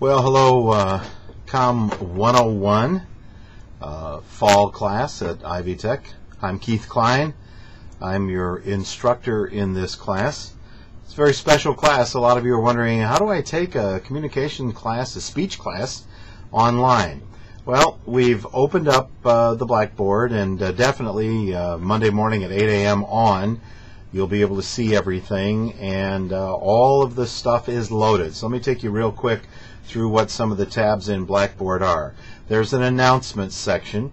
Well, hello, COMM 101 fall class at Ivy Tech. I'm Keith Klein. I'm your instructor in this class. It's a very special class. A lot of you are wondering, how do I take a communication class, a speech class, online? Well, we've opened up the Blackboard, and definitely Monday morning at 8 a.m. on, you'll be able to see everything, and all of the stuff is loaded. So let me take you real quick through what some of the tabs in Blackboard are. There's an announcements section.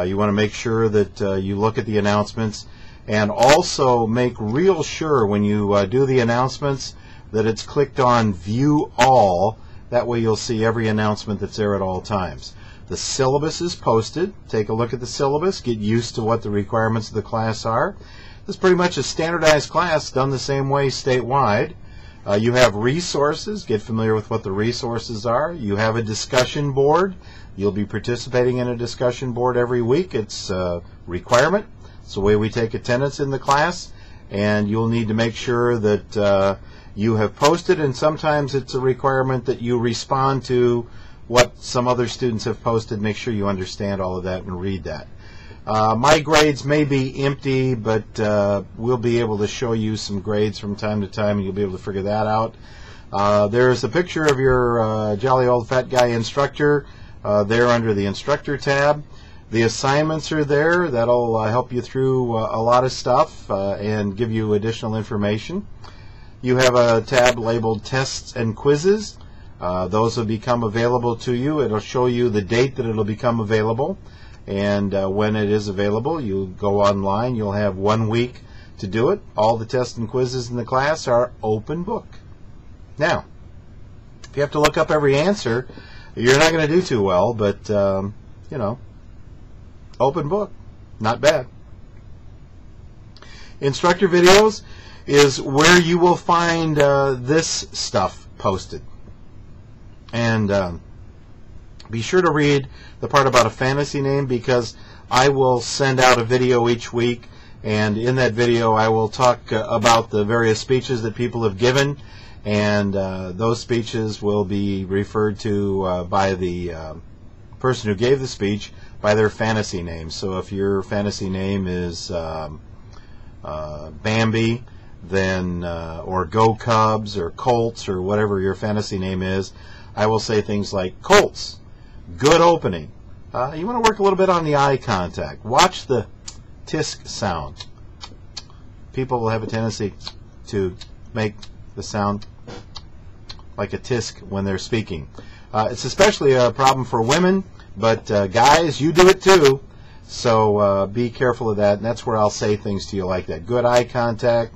You want to make sure that you look at the announcements, and also make real sure when you do the announcements that it's clicked on View All. That way you'll see every announcement that's there at all times. The syllabus is posted. Take a look at the syllabus. Get used to what the requirements of the class are. This is pretty much a standardized class done the same way statewide. You have resources. Get familiar with what the resources are. You have a discussion board. You'll be participating in a discussion board every week. It's a requirement. It's the way we take attendance in the class, and you'll need to make sure that you have posted, and sometimes it's a requirement that you respond to what some other students have posted. Make sure you understand all of that and read that. My grades may be empty, but we'll be able to show you some grades from time to time, and you'll be able to figure that out. There's a picture of your jolly old fat guy instructor there under the instructor tab. The assignments are there. That'll help you through a lot of stuff and give you additional information. You have a tab labeled Tests and Quizzes. Those will become available to you. It'll show you the date that it'll become available. And when it is available, you go online. You'll have 1 week to do it. All the tests and quizzes in the class are open book. Now, if you have to look up every answer, you're not going to do too well, but, you know, open book, not bad. Instructor videos is where you will find this stuff posted. And be sure to read the part about a fantasy name, because I will send out a video each week, and in that video I will talk about the various speeches that people have given, and those speeches will be referred to by the person who gave the speech by their fantasy name. So if your fantasy name is Bambi, then or Go Cubs or Colts or whatever your fantasy name is, I will say things like Colts, good opening. You want to work a little bit on the eye contact. Watch the tisk sound. People will have a tendency to make the sound like a tisk when they're speaking. It's especially a problem for women, but guys, you do it too. So be careful of that, and that's where I'll say things to you like that. Good eye contact.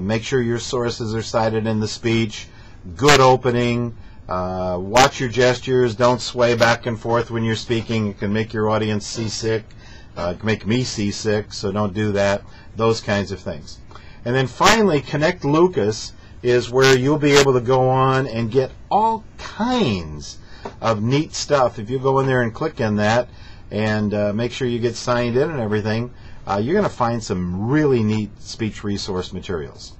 Make sure your sources are cited in the speech. Good opening. Watch your gestures. Don't sway back and forth when you're speaking. It can make your audience seasick. It can make me seasick, so don't do that. Those kinds of things. And then finally, Connect Lucas is where you'll be able to go on and get all kinds of neat stuff. If you go in there and click on that and make sure you get signed in and everything, you're going to find some really neat speech resource materials.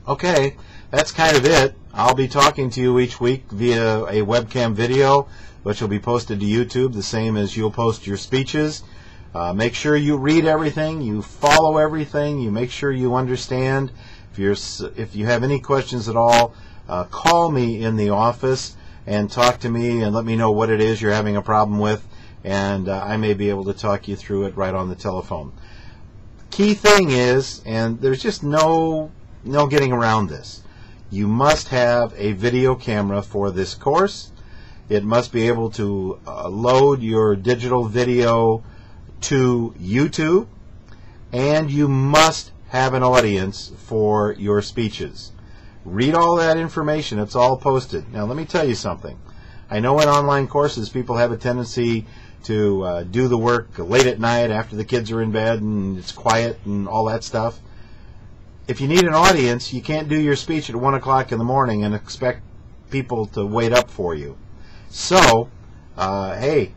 Okay, that's kind of it. I'll be talking to you each week via a webcam video, which will be posted to YouTube, the same as you'll post your speeches. Make sure you read everything, you follow everything, you make sure you understand. If you have any questions at all, call me in the office and talk to me and let me know what it is you're having a problem with, and I may be able to talk you through it right on the telephone. Key thing is, and there's just no getting around this, you must have a video camera for this course. It must be able to load your digital video to YouTube, and you must have an audience for your speeches. Read all that information. It's all posted. Now let me tell you something. I know in online courses people have a tendency to do the work late at night after the kids are in bed and it's quiet and all that stuff. If you need an audience, you can't do your speech at 1 o'clock in the morning and expect people to wait up for you. So, hey,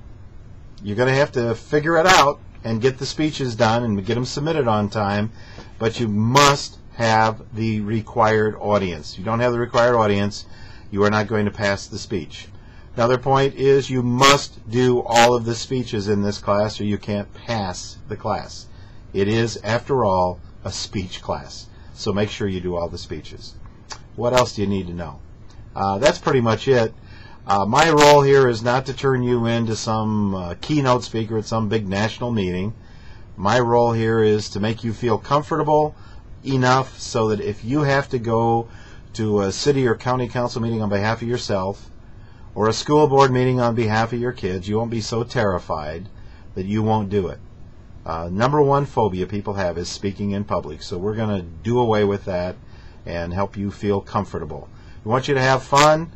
you're going to have to figure it out and get the speeches done and get them submitted on time, but you must have the required audience. If you don't have the required audience, you are not going to pass the speech. Another point is you must do all of the speeches in this class or you can't pass the class. It is, after all, a speech class. So make sure you do all the speeches. What else do you need to know? That's pretty much it. My role here is not to turn you into some keynote speaker at some big national meeting. My role here is to make you feel comfortable enough so that if you have to go to a city or county council meeting on behalf of yourself or a school board meeting on behalf of your kids, you won't be so terrified that you won't do it. Number one phobia people have is speaking in public, so we're going to do away with that and help you feel comfortable. We want you to have fun.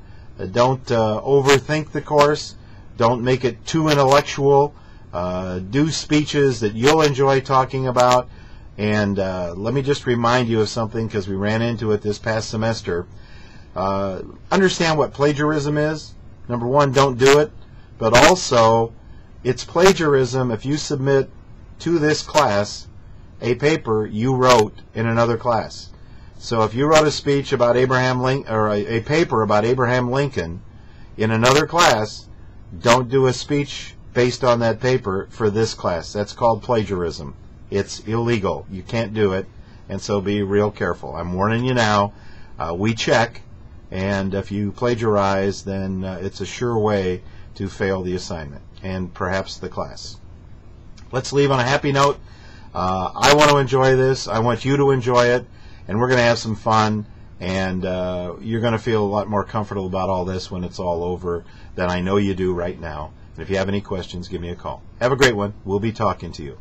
Don't overthink the course. Don't make it too intellectual. Do speeches that you'll enjoy talking about. And let me just remind you of something because we ran into it this past semester. Understand what plagiarism is. Number one, don't do it. But also, it's plagiarism if you submit to this class a paper you wrote in another class. So if you wrote a speech about Abraham Lincoln, or a paper about Abraham Lincoln in another class, don't do a speech based on that paper for this class. That's called plagiarism. It's illegal. You can't do it, and so be real careful. I'm warning you now. We check, and if you plagiarize, then it's a sure way to fail the assignment and perhaps the class. Let's leave on a happy note. I want to enjoy this. I want you to enjoy it. And we're going to have some fun, and you're going to feel a lot more comfortable about all this when it's all over than I know you do right now. And if you have any questions, give me a call. Have a great one. We'll be talking to you.